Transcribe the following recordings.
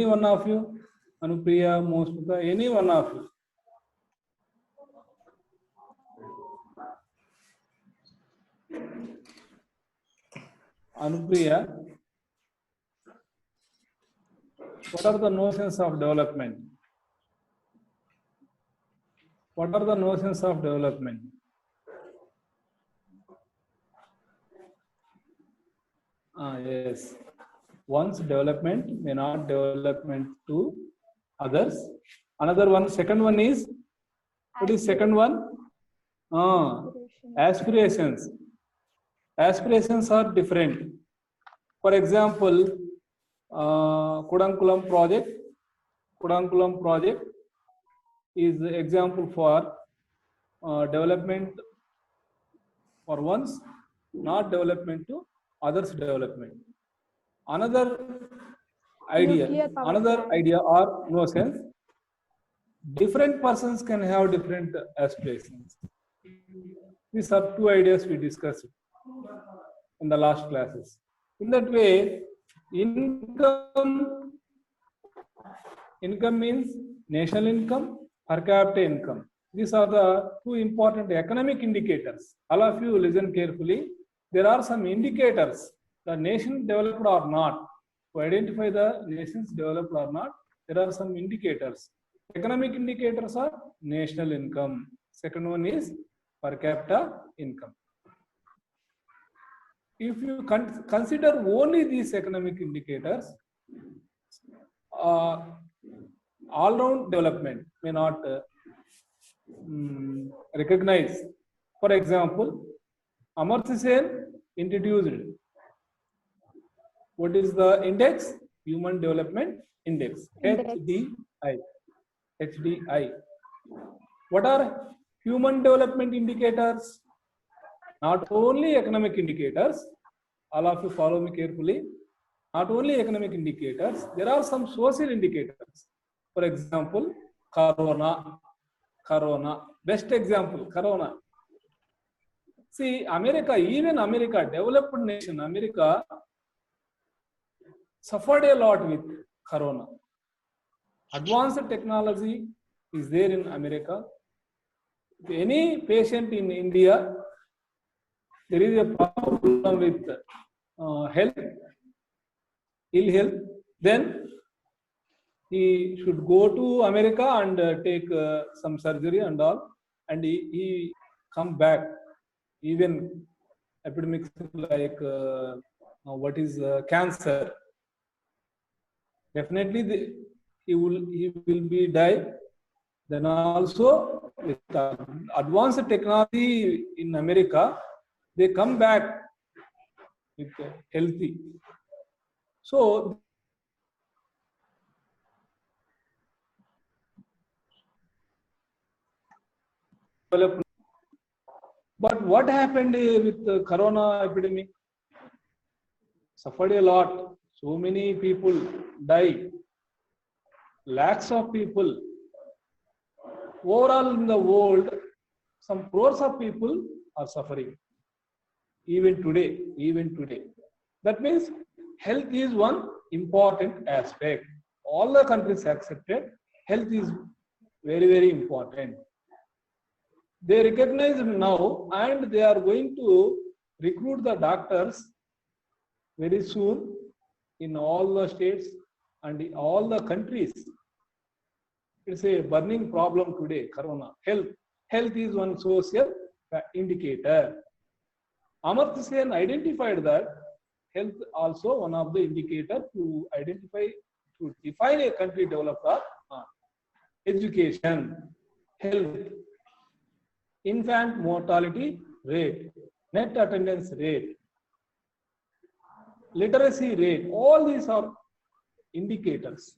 one of you, Anupriya, Mosmita, any one of you. Anupriya, what are the notions of development? What are the notions of development? Yes. One's development may not development to others. Another one, second one is, what is second one? Aspirations. Aspirations are different. For example, Kudankulam project is the example for development for one's, not development to others' development. Another idea or notions, different persons can have different aspirations. These are two ideas we discussed in the last classes. In that way, income means national income, per capita income. These are the two important economic indicators. All of you listen carefully. There are some indicators, the nation developed or not. To identify the nations developed or not, there are some indicators. Economic indicators are national income. Second one is per capita income. If you consider only these economic indicators, all-round development may not recognize. For example, Amartya Sen introduced, what is the index? Human Development Index, HDI. What are human development indicators? Not only economic indicators, all of you follow me carefully. Not only economic indicators, there are some social indicators. For example, Corona, best example, Corona. See, America, even America, developed nation, America suffered a lot with Corona. Advanced technology is there in America. If any patient in India, there is a problem with ill health, then he should go to America and take some surgery and all, and he come back. Even epidemics like what is cancer, definitely he will be die. Then also with advanced technology in America, they come back with healthy. So but what happened with the Corona epidemic? Suffered a lot. So many people died. Lakhs of people. Overall in the world, some crores of people are suffering. Even today. That means health is one important aspect. All the countries accepted health is very, very important. They recognize now, and they are going to recruit the doctors very soon in all the states and in all the countries. It's a burning problem today, Corona. Health is one social indicator. Amartya Sen identified that health also one of the indicator to identify, to define a country developed or not. Education, health, infant mortality rate, net attendance rate, literacy rate, all these are indicators.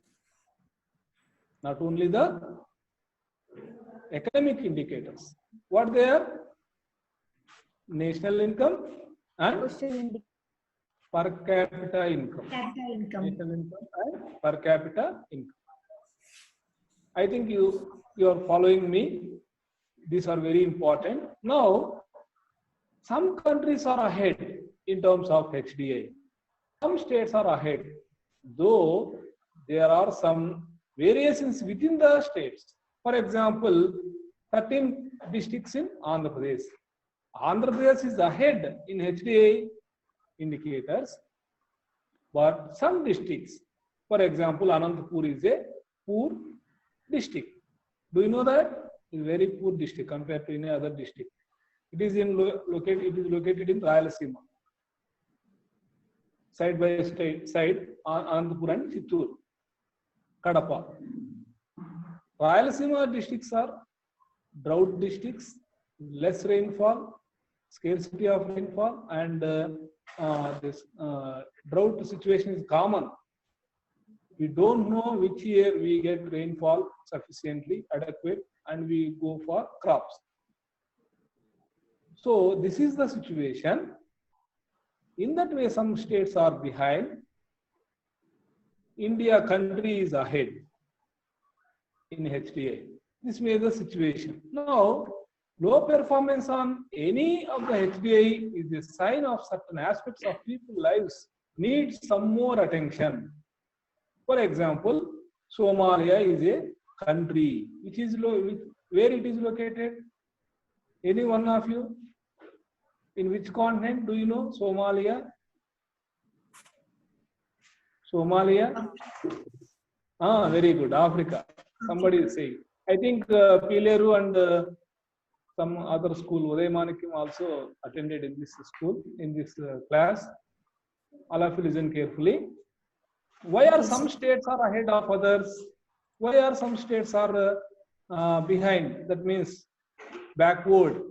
Not only the economic indicators. What they are? National income and per capita income. National income and per capita income. I think you are following me. These are very important. Now, some countries are ahead in terms of HDI. Some states are ahead. Though there are some variations within the states. For example, 13 districts in Andhra Pradesh. Andhra Pradesh is ahead in HDI indicators, but some districts, for example, Anantapur is a poor district. Do you know that? It's a very poor district compared to any other district. It is located in Rayalaseema. Side by side, Anantapur and Chittoor, Kadapa. Rayalaseema districts are drought districts, less rainfall, scarcity of rainfall, and this drought situation is common. We don't know which year we get rainfall sufficiently adequate and we go for crops. So this is the situation. In that way, some states are behind. India country is ahead in HDI. This may be the situation. Now, low performance on any of the HDI is a sign of certain aspects of people's lives need some more attention. For example, Somalia is a country which is where it is located. Any one of you? In which continent do you know Somalia? Somalia? Very good. Africa. Somebody is saying. I think Pileru and some other school, Uday Manikyam, also attended in this school, in this class. All of you listen carefully. Why are some states are ahead of others? Why are some states are behind? That means backward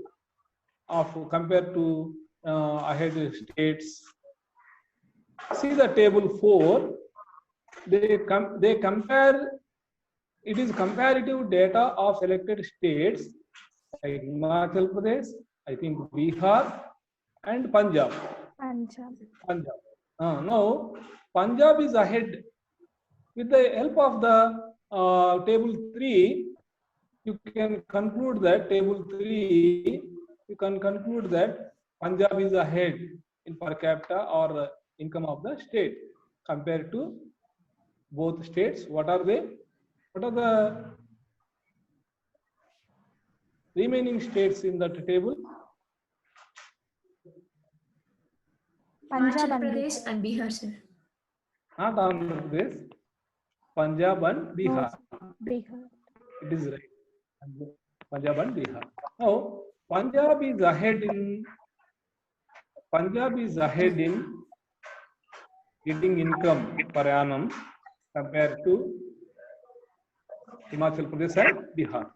compared to ahead states. See the table 4. They compare. It is comparative data of selected states like Himachal Pradesh, I think Bihar, and Punjab. Now, Punjab is ahead. With the help of the table 3, you can conclude that Punjab is ahead in per capita or income of the state compared to both states. What are they? What are the remaining states in that table? Punjab Pradesh and Bihar, sir. Not Andhra Pradesh, Punjab and Bihar. Bihar. It is right. Punjab and Bihar. Now, Punjab is ahead in getting income per annum compared to Himachal Pradesh and Bihar.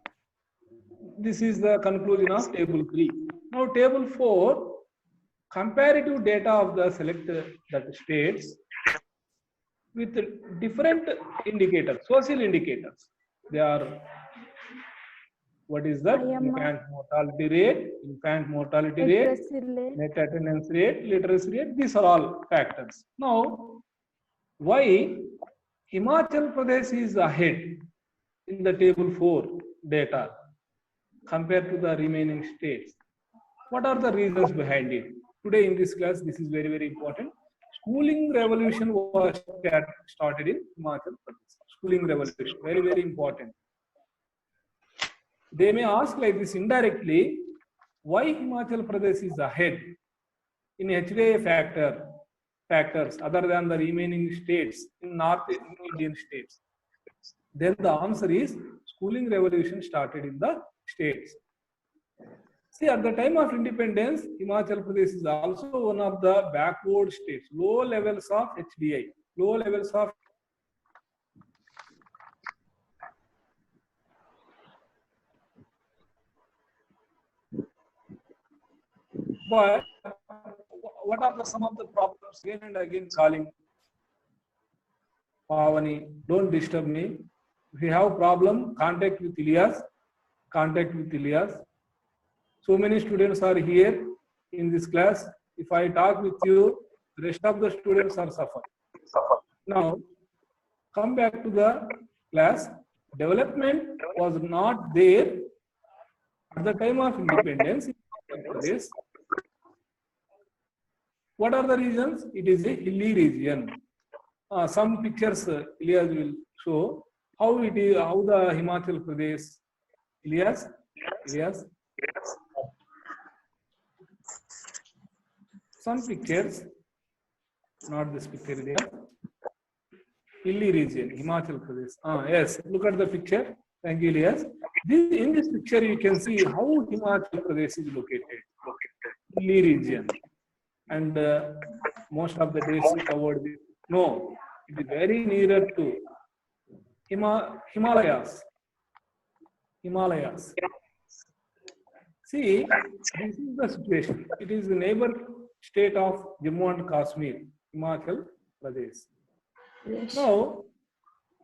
This is the conclusion of table 3. Now, table 4, comparative data of the selected states with different indicators, social indicators. They are, what is that? Infant mortality rate, net attendance rate, literacy rate. These are all factors. Now, why Himachal Pradesh is ahead in the table 4 data compared to the remaining states? What are the reasons behind it? Today in this class, this is very, very important. Schooling revolution was started in Himachal Pradesh. Schooling revolution, very, very important. They may ask like this indirectly, why Himachal Pradesh is ahead in HDI factors other than the remaining states in North Indian states? Then the answer is schooling revolution started in the states. See, at the time of independence, Himachal Pradesh is also one of the backward states, low levels of HDI, low levels of. But what are some of the problems? Again and again calling. Pavani, don't disturb me. If you have problem, contact with Ilyas. So many students are here in this class. If I talk with you, the rest of the students are suffering. Now, come back to the class. Development was not there at the time of independence. What are the reasons? It is a hilly region. Some pictures Ilyas will show how it is, how the Himachal Pradesh. Ilyas, some pictures, not this picture, Ilyas. Hilly region, Himachal Pradesh. Yes, look at the picture. Thank you, Ilyas. In this picture, you can see how Himachal Pradesh is located. Hilly region. And most of the days we covered this. No, it is very nearer to Himalayas. See, this is the situation. It is the neighbor state of Jammu and Kashmir, Himachal Pradesh. Yes. Now,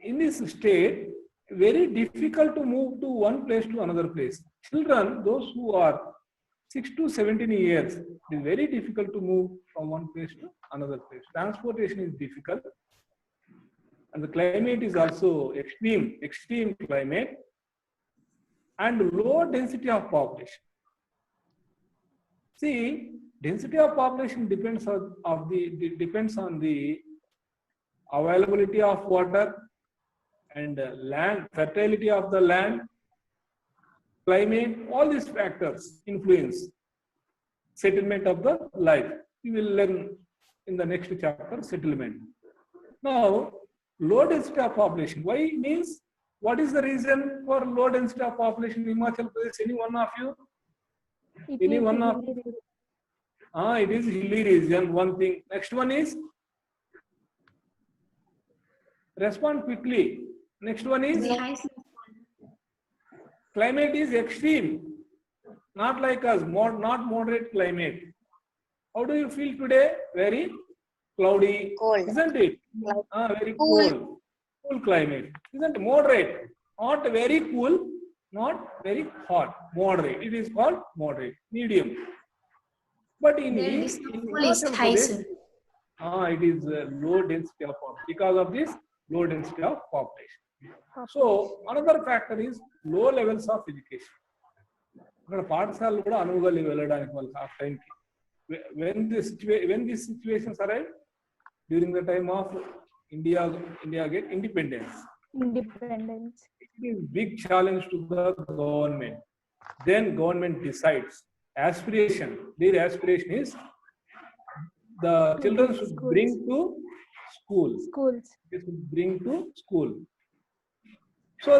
in this state, very difficult to move to one place to another place. Children, those who are 6 to 17 years, it is very difficult to move from one place to another place. Transportation is difficult. And the climate is also extreme climate, and low density of population. See, density of population depends on the availability of water and land, fertility of the land, climate, all these factors influence settlement of the life. We will learn in the next chapter, settlement. Now, low density of population. Why means, what is the reason for low density of population in Himachal Pradesh? Any one of you? Any one of you? It is hilly region, one thing. Next one is? Respond quickly. Next one is? Climate is extreme. Not like us, not moderate climate. How do you feel today? Very cloudy, cold, isn't it? Very cool climate, isn't it? Moderate, not very cool, not very hot, moderate. It is called moderate, medium. But in Himachal Pradesh, it is low density of population because of this low density of population. So another factor is low levels of education. పాఠశాలలు కూడా అనువుగా వెళ్ళడానికి వాళ్ళకి ఆ టైంకి when these situations arrive during the time of India get independence, it is big challenge to the government. Then government decides their aspiration is the children should bring to schools. They should bring to school, so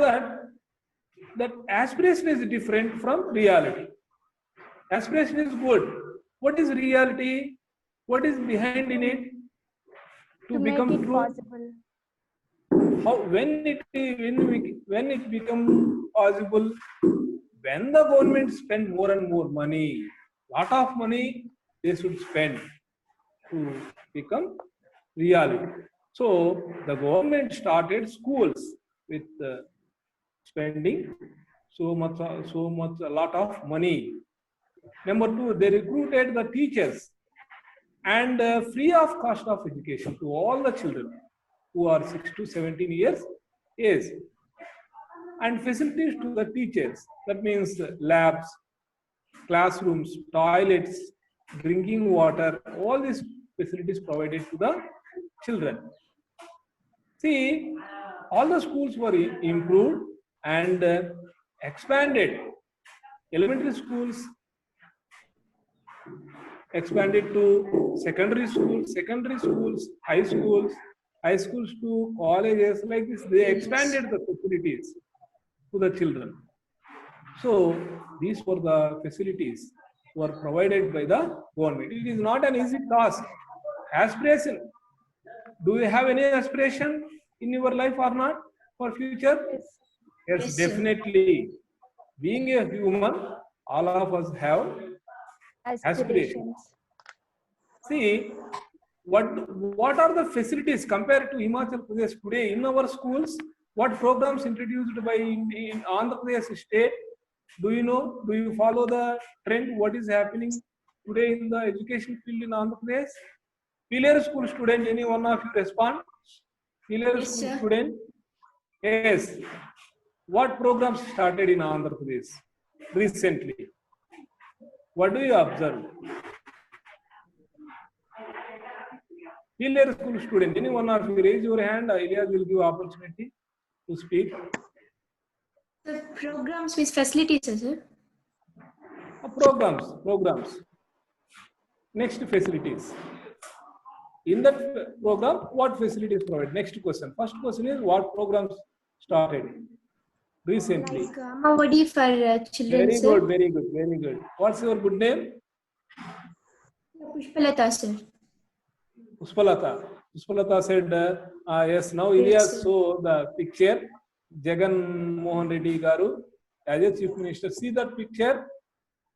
that aspiration is different from reality. Aspiration is good. What is reality? What is behind in it to become true? Possible. How when it become possible? When the government spend more and more money, lot of money they should spend to become reality. So the government started schools with spending so much a lot of money. Number two, they recruited the teachers and free of cost of education to all the children who are 6 to 17 years age, and facilities to the teachers. That means labs, classrooms, toilets, drinking water, all these facilities provided to the children. See, all the schools were improved and expanded. Elementary schools expanded to secondary schools, high schools to colleges. Like this, they expanded the facilities to the children. So these were the facilities were provided by the government. It is not an easy task. Aspiration. Do you have any aspiration in your life or not for future? Yes, definitely. Being a human, all of us have aspirations. See, what are the facilities compared to Himachal Pradesh today in our schools? What programs introduced by in Andhra Pradesh state? Do you know? Do you follow the trend? What is happening today in the education field in Andhra Pradesh? Pillar school student, any one of you respond? Pillar school student? Yes. What programs started in Andhra Pradesh recently? What do you observe? Hillary School student, any one of you raise your hand, Ilyas will give opportunity to speak. The programs with facilities, sir. Programs. Next, facilities. In that program, what facilities provided? Next question. First question is what programs started recently? Like Amavadi for children, Very sir. good, very good, very good. What's your good name? Pushpalata, sir. Pushpalata. Pushpalata said, yes, now Yes, Ilyas sir. saw the picture. Jagan Mohan Reddy Garu as a chief minister. See that picture?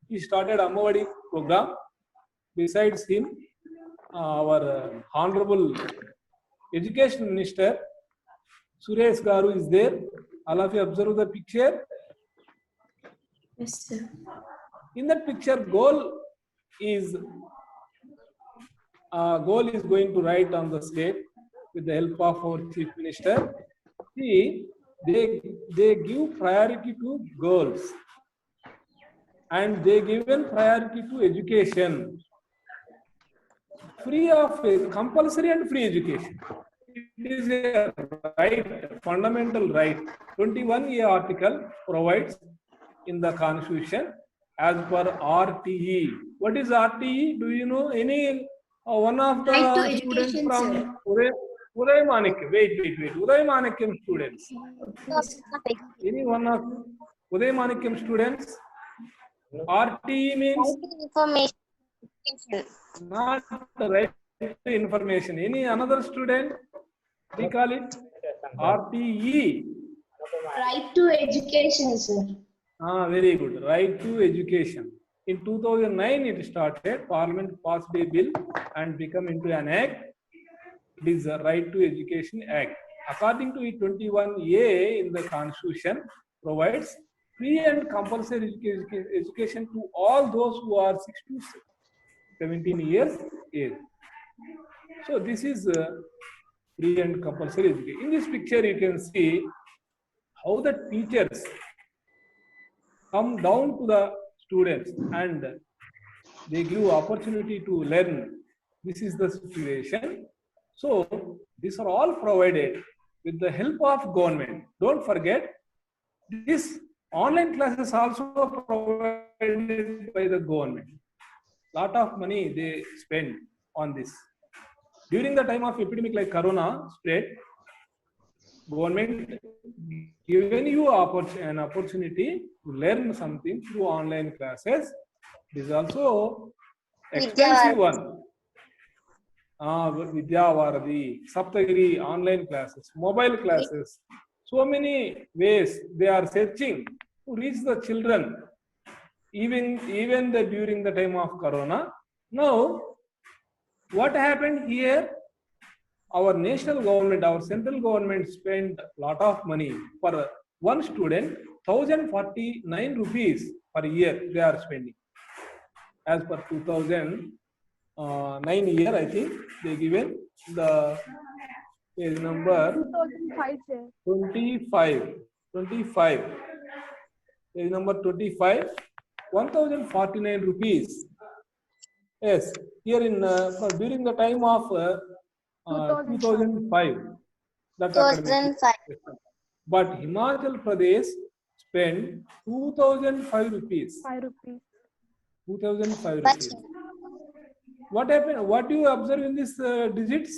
He started Amavadi program. Besides him, our honorable education minister Suresh Garu is there. All of you observe the picture. Yes, sir. In that picture, goal is going to write on the slate with the help of our chief minister. See, they give priority to goals and they given priority to education. Free of compulsory and free education. It is a right, fundamental right. 21A article provides in the constitution as per RTE. What is RTE? Do you know any one of the Right to students education, from sir. Uday Manikyam? Wait. Uday Manikyam students. Yes. Any one of Uday Manikyam students? RTE means Information. not the right to information. Any another student? We call it RTE. Right to education, sir. Very good. Right to education. In 2009, it started. Parliament passed a bill and become into an act. It is the Right to Education Act. According to 21A in the Constitution, provides free and compulsory education to all those who are 6 to 17 years age. So this is free and compulsory education. In this picture, you can see how the teachers come down to the students and they give opportunity to learn. This is the situation. So these are all provided with the help of government. Don't forget, this online classes also provided by the government. Lot of money they spend on this. During the time of epidemic like Corona spread, government given you an opportunity to learn something through online classes. This is also expensive one. Vidya Varadi, Saptagiri, online classes, mobile classes. So many ways they are searching to reach the children, even during the time of Corona. Now, what happened here? Our national government, our central government spent a lot of money for one student, 1,049 rupees per year they are spending. As per 2009 year, I think they given the page number 2005, sir. 25. Page number 25, 1,049 rupees. Yes, here in during the time of 2005. That 2005. But Himachal Pradesh spent 2,005 rupees. 5 rupees. 2,005 But rupees. What happened? What do you observe in these digits?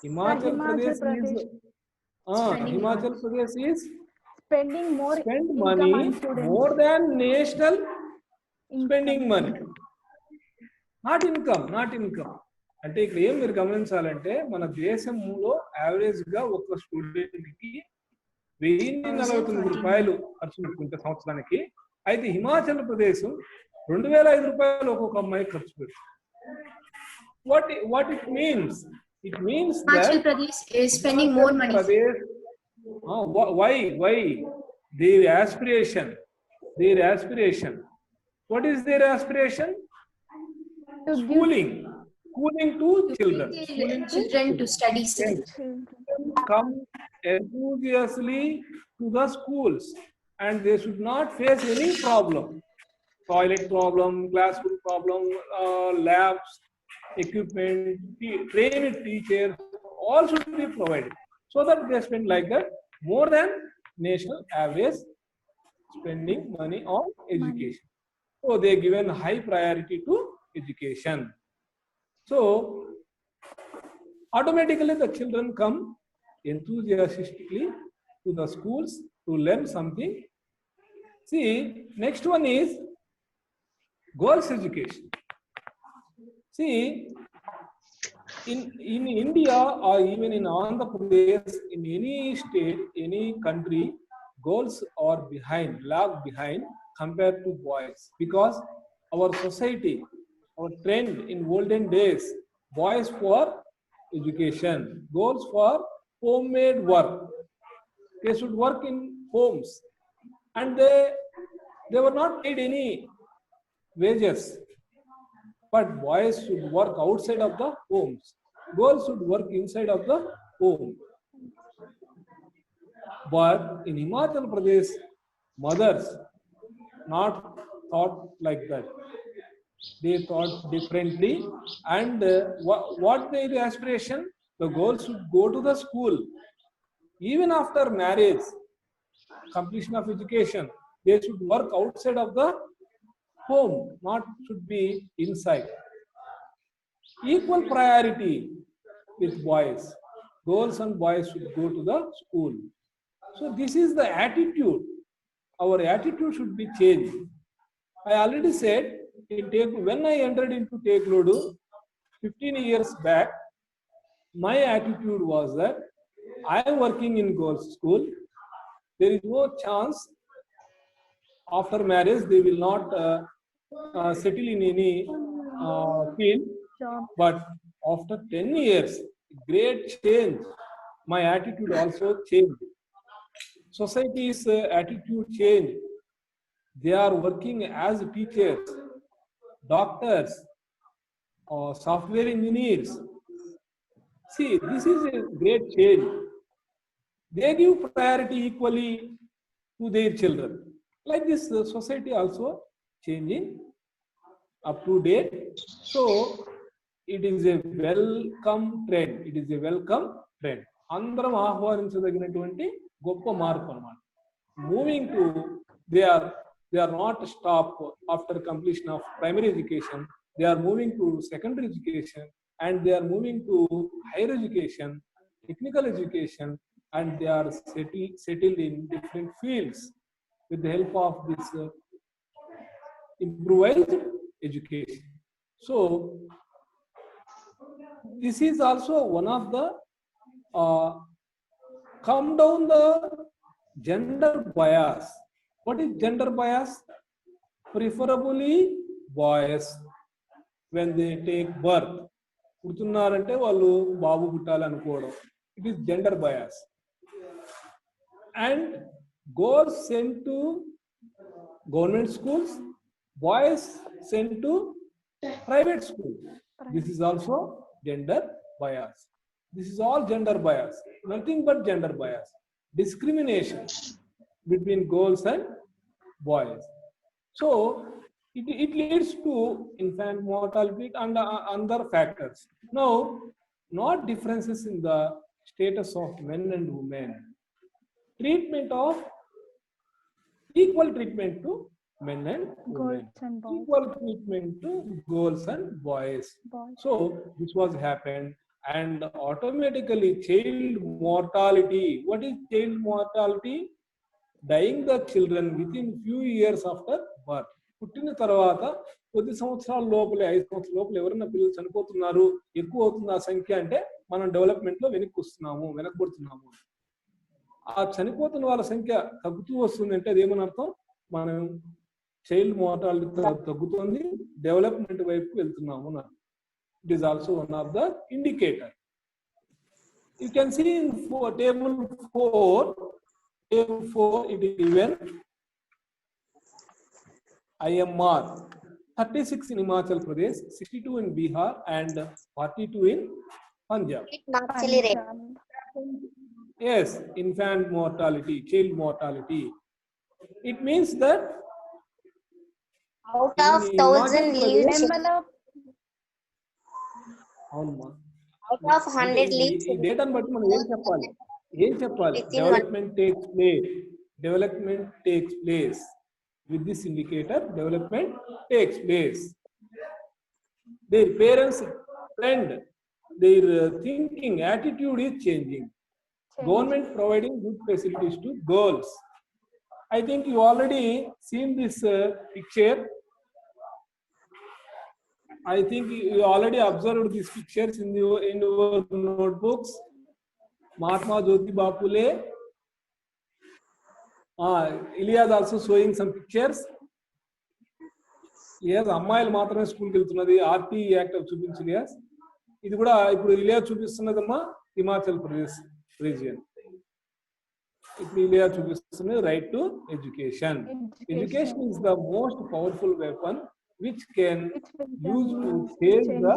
Himachal Pradesh is Himachal Pradesh is Spending more spend income money on students. more than national spending money. Not income. అంటే ఇక్కడ ఏం మీరు గమనించాలంటే మన దేశంలో average గా ఒక student కి 1,049 రూపాయలు ఖర్చు పెట్టుకుంటే సంవత్సరానికి. అయితే హిమాచల్ ప్రదేశ్ 2,005 రూపాయలు ఒక్కొక్క అమ్మాయి ఖర్చు పెడుతుంది. What it means? It means that Himachal Pradesh is spending more money. Pradesh, why? Their aspiration. What is their aspiration? To give Schooling to children. Children to study, sir. Come enthusiastically to the schools and they should not face any problem. Toilet problem, classroom problem, labs, equipment, trained teachers, all should be provided so that they spend like that more than national average spending money on education. So they given high priority to education. So automatically the children come enthusiastically to the schools to learn something. See, next one is girls education. See, in India or even in Andhra Pradesh, in any state, any country, girls are behind, lag behind compared to boys, because our society, our trend in olden days, boys for education, girls for homemade work. They should work in homes, and they were not paid any wages. But boys should work outside of the homes. Girls should work inside of the home. But in Himachal Pradesh, mothers not thought like that. They thought differently. And what their aspiration? The girls should go to the school. Even after marriage, completion of education, they should work outside of the home, not should be inside. Equal priority with boys. Girls and boys should go to the school. So this is the attitude. Our attitude should be changed. I already said, when I entered into Teklodu 15 years back, my attitude was that I am working in girls' school. There is no chance after marriage they will not settle in any field. Job. But after 10 years, great change. My attitude also changed. Society's attitude changed. They are working as teachers, doctors, or software engineers. See, this is a great change. They give priority equally to their children. Like this, the society also changing up to date. So it is a welcome trend. It is a welcome trend. అందరం ఆహ్వానించదగినటువంటి గొప్ప మార్పు అన్నమాట. Moving to they are not stop after completion of primary education. They are moving to secondary education, and they are moving to higher education, technical education, and they are settled in different fields with the help of this improvised education. So this is also one of the come down the gender bias. What is gender bias? Preferably boys when they take birth. పుడుతున్నారంటే వాళ్ళు బాబు పుట్టాలి అనుకోవడం. It is gender bias. And girls sent to government schools, boys sent to private schools. This is also gender bias. This is all gender bias. Nothing but gender bias. Discrimination between girls and boys. So it leads to infant mortality and other factors. Now, not differences in the status of men and women. Treatment of equal treatment to men and women. Girls and boys. Equal treatment to girls and boys. So this was happened, and automatically child mortality. What is child mortality? Dying the children within few years after birth. పుట్టిన తర్వాత కొద్ది సంవత్సరాల లోపలే 5 సంవత్సరాల లోపల ఎవరైనా పిల్లలు చనిపోతున్నారు, ఎక్కువ అవుతుంది ఆ సంఖ్య అంటే మనం డెవలప్మెంట్ లో వెనకబడుతున్నాము. ఆ చనిపోతున్న వాళ్ళ సంఖ్య తగ్గుతూ వస్తుంది అంటే అదేమని అర్థం? మనం చైల్డ్ మార్టాలిటీ తగ్గుతుంది, డెవలప్మెంట్ వైపు వెళ్తున్నాము. It is also one of the indicator. You can see in table 4 it is given IMR 36 in Himachal Pradesh, 62 in Bihar, and 42 in Punjab. Yes, infant mortality, child mortality. It means that out of 1,000 leaves, అవునమ్మా. Out of 100 leaves, ఈ డేటాను బట్టి మనం ఏం చెప్పాలి? Within development takes place. Development takes place. With this indicator, development takes place. Their parents' trend, their thinking, attitude is changing. Government providing good facilities to girls. I think you already seen this picture. I think you already observed these pictures in your notebooks. Mahatma Jyotiba Phule. Ilyas also showing some pictures. Yes, అమ్మాయిలు మాత్రమే స్కూల్కి వెళ్తున్నది. RT act చూపించి ఇలియాస్. ఇది కూడా ఇప్పుడు Ilyas చూపిస్తున్నదమ్మా Himachal Pradesh region. ఇప్పుడు ఇలియాస్ చూపిస్తున్నది right to education. Education is the most powerful weapon which can use to change the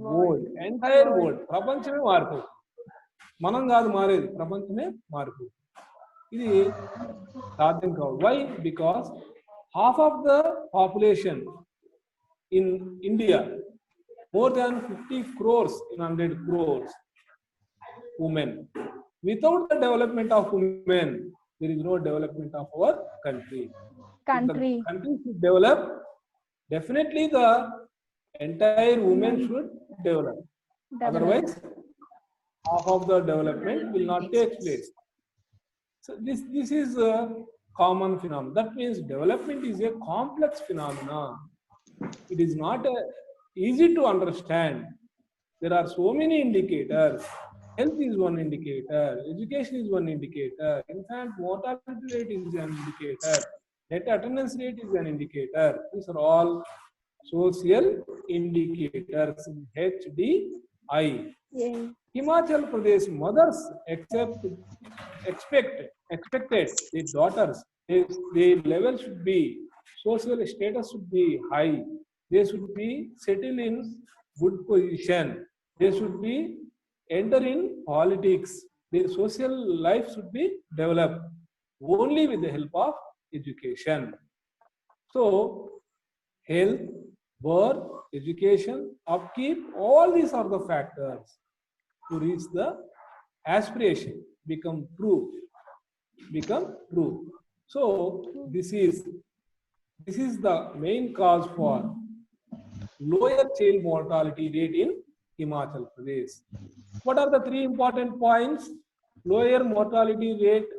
world, entire world. ప్రపంచమే మారిపోతుంది. మనం కాదు మారేది, ప్రపంచమే మారిపోతుంది. ఇది సాధ్యం కాదు. Why? Because half of the population in India, more than 50 crores in 100 crores women. Without the development of women, there is no development of our country. If the country should develop, definitely the entire women should develop. Otherwise, half of the development will not take place. So this is a common phenomenon. That means development is a complex phenomenon. It is not easy to understand. There are so many indicators. Health is one indicator. Education is one indicator. Infant mortality rate is an indicator. Debt attendance rate is an indicator. These are all social indicators. HDI. Himachal Pradesh mothers expected their daughters, their level should be, social status should be high. They should be settled in good position. They should be enter in politics. Their social life should be developed only with the help of education. So, health, birth, education, upkeep, all these are the factors to reach the aspiration, become true. So this is the main cause for lower child mortality rate in Himachal Pradesh. What are the three important points? Lower mortality rate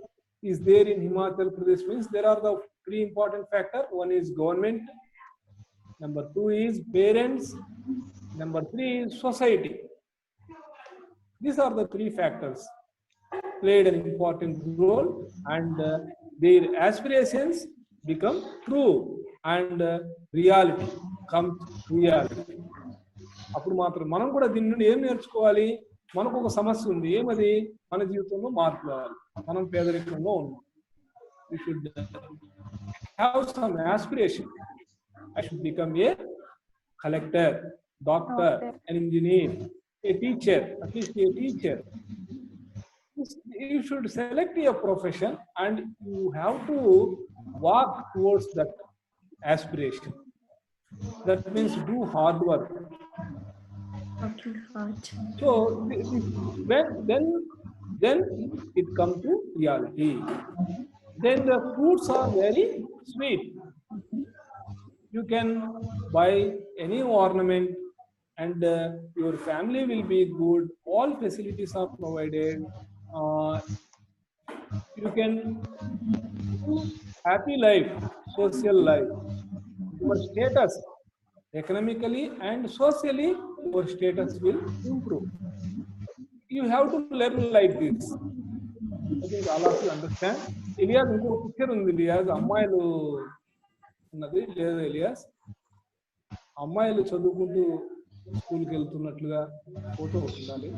is there in Himachal Pradesh means there are the three important factors. One is government, number two is parents, number three is society. These are the three factors played an important role, and their aspirations become true and reality comes reality. అప్పుడు మాత్రం మనం కూడా దీని నుండి ఏం నేర్చుకోవాలి? మనకు ఒక సమస్య ఉంది, ఏమది? మన జీవితంలో మార్పు రావాలి. మనం పేదరికంలో ఉన్నాం. We should have some aspiration. I should become a collector, doctor, an engineer, a teacher, at least a teacher. You should select a profession and you have to walk towards that aspiration. That means do hard work. Working hard. So then it comes to reality. Then the fruits are very sweet. You can buy any ornament and your family will be good. All facilities are provided. You can happy life, social life. Your status, economically and socially, your status will improve. You have to learn like this. I think all of you understand. Ilyas, ఇంకో picture ఉంది ఇలియాస్. అమ్మాయిలు ఉన్నది లేదు ఇలియాస్. అమ్మాయిలు చదువుకుంటూ స్కూల్కి వెళ్తున్నట్లుగా photo ఉండాలి.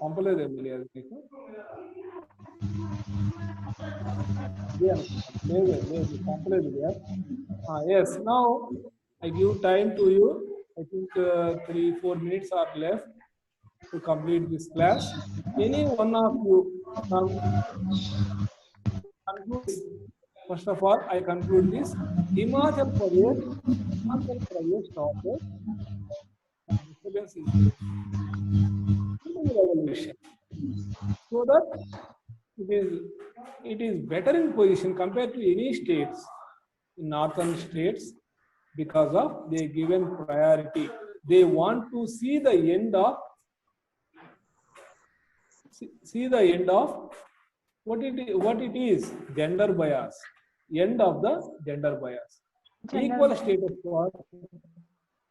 పంపలేదేమో ఇలియాస్ మీకు? లేదు పంపలేదు Ilyas. Yes, now I give time to you. I think 3-4 minutes are left to complete this class. Any one of you conclude. First of all, I conclude this. Himachal Pradesh topic. students is revolution. So that it is better in position compared to any states in northern states because of they given priority. They want to see the end of what it is gender bias, end of the gender bias, Gender equal bias. status for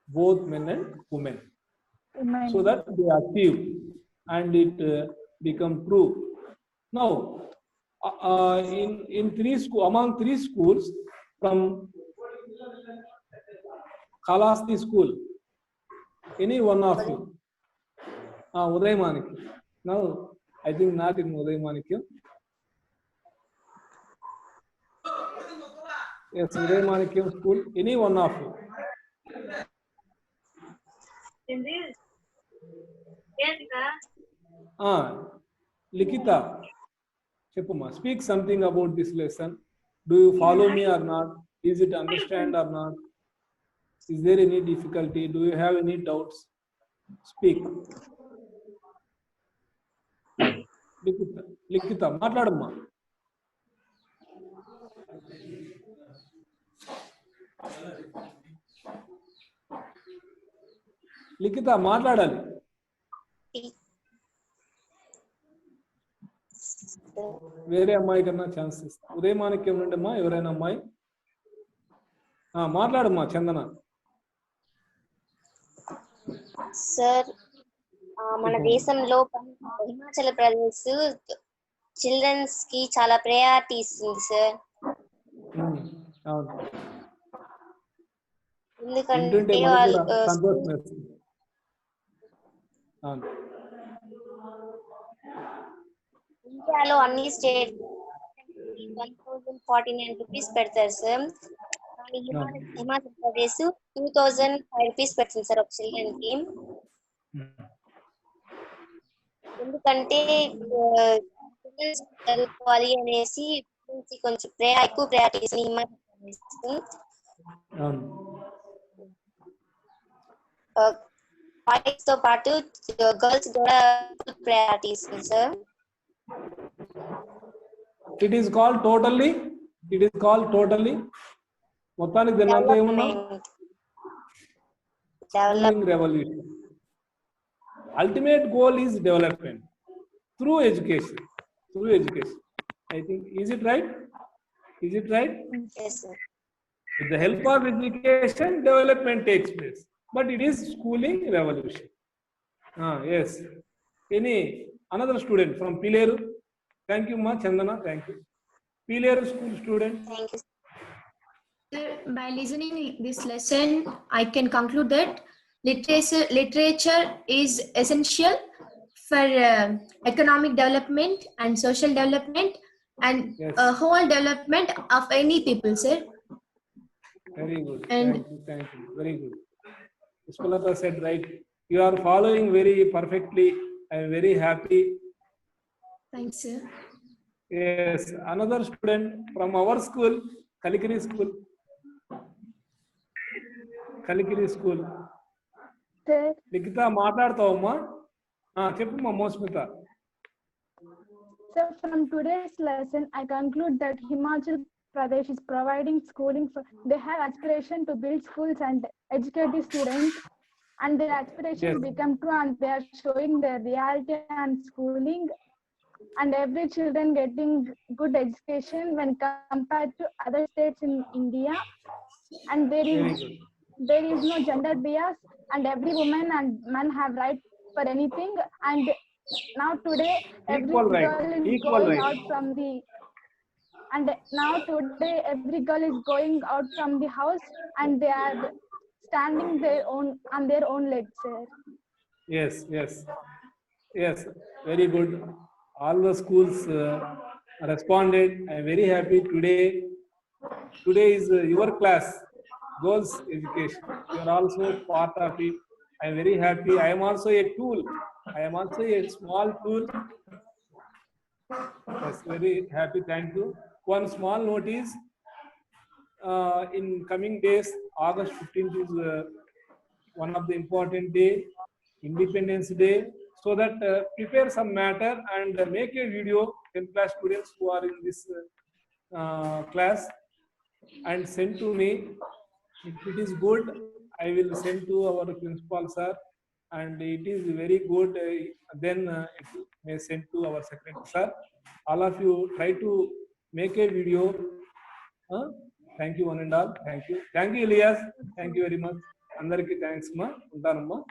both men and women, Women. so that they achieve and it become true. Now, in among three schools from Kalasti school, any one of you, Uday Manikya. Now, I think not in Uday Manikya. Yes, Uday Manikya school, any one of you. Likita, Chepuma, speak something about this lesson. Do you follow me or not? Is it understand or not? Is there any difficulty? Do you have any doubts? Speak. Likita, మాట్లాడమ్మా. లిఖిత మాట్లాడాలి. వేరే అమ్మాయి కన్నా chance ఇస్తా. ఉదయమానిక్యం నుండి అమ్మా ఎవరైనా అమ్మాయి మాట్లాడమ్మా చందన. సార్ మన దేశంలో హిమాచల్ ప్రదేశ్ చిల్డ్రన్స్ కి చాలా ప్రయారిటీ ఇస్తుంది సార్. ఎందుకంటే వాళ్ళు ఇండియాలో అన్ని స్టేట్ 1049 రూపీస్ పెడతారు సార్. హిమాచల్ ప్రదేశ్ 2005 రూపీస్ పెడుతుంది సార్ ఒక చిల్డ్రన్ కి. ఎందుకంటే చదువుకోవాలి అనేసి కొంచెం ఎక్కువ ప్రయారిటీస్ హిమాచల్ ప్రదేశ్. బాయ్స్ తో పాటు గర్ల్స్ కూడా priorities sir. It is called totally మొత్తానికి దీనిలో ఏమన్నా revolution. Ultimate goal is development through education. I think, is it right? Yes sir. With the help of education, development takes place, but it is schooling revolution. Yes. Any another student from Pileru? Thank you, Ma Chandana. Thank you. Pileru school student. Thank you. Sir, by listening this lesson, I can conclude that literature is essential for economic development and social development and Yes. whole development of any people, sir. Very good. And thank you. Very good. Pushpalata said right. You are following very perfectly. I am very happy. thanks, sir. Yes. Another student from our school, Kalikiri school. Sir, Likita మాట్లాడతావమ్మా? చెప్పమ్మా మోస్మిత. so from today's lesson, I conclude that Himachal Pradesh is providing schooling for, they have aspiration to build schools and educate the students, and their aspirations Yes. become true, and they are showing their reality and schooling, and every children getting good education when compared to other states in India, and Very good. there is no gender bias, and every woman and man have right for anything, and now today every Equal right. girl is Equal going right. out from the, and now today every girl is going out from the house, and they are standing on their own legs, sir. Yes. Very good. All the schools responded. I am very happy today. Today is your class, girls education. You are also part of it. I am very happy. I am also a tool. I am also a small tool. Yes, very happy. Thank you. One small note is, in coming days, August 15th is one of the important day. Independence Day, so that prepare some matter and make a video, 10th class students who are in this class, and send to me. If it is good, I will send to our principal sir, and it is very good, then it may send to our secretary sir. All of you try to make a video. Thank you one and all. Thank you, Elias. Thank you very much. Andariki thanks ma. Untanamma.